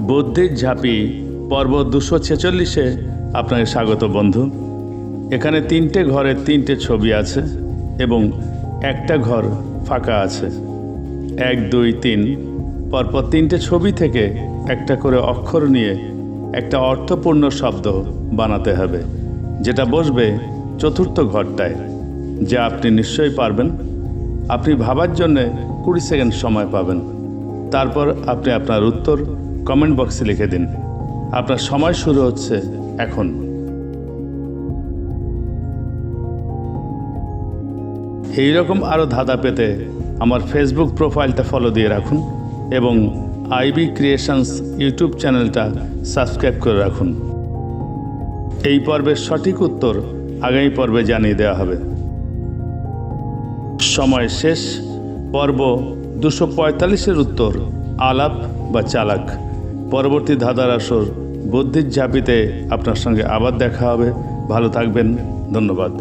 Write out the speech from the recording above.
বুদ্ধির ঝাঁপি পর্ব 246-এ আপনাকে স্বাগত বন্ধু। এখানে 3টে ঘরের 3টে ছবি আছে এবং একটা ঘর ফাঁকা আছে। 1, 2, 3 পরপর 3টে ছবি থেকে একটা করে অক্ষর নিয়ে একটা অর্থপূর্ণ শব্দ বানাতে হবে, যেটা বসবে চতুর্থ ঘরটায়, যা আপনি নিশ্চয়ই পারবেন। আপনি ভাবার জন্যে 20 সেকেন্ড সময় পাবেন। তারপর আপনি আপনার উত্তর কমেন্ট বক্সে লিখে দিন। আপনার সময় শুরু হচ্ছে এখন। এইরকম আরও ধাঁধা পেতে আমার ফেসবুক প্রোফাইলটা ফলো দিয়ে রাখুন এবং আইবি ক্রিয়েশনস ইউটিউব চ্যানেলটা সাবস্ক্রাইব করে রাখুন। এই পর্বের সঠিক উত্তর আগামী পর্বে জানিয়ে দেওয়া হবে। সময় শেষ। পর্ব 245-এর উত্তর আলাপ বা চালাক। পরবর্তী ধাঁধার আসর বুদ্ধির ঝাঁপিতে আপনার সঙ্গে আবার দেখা হবে। ভালো থাকবেন। ধন্যবাদ।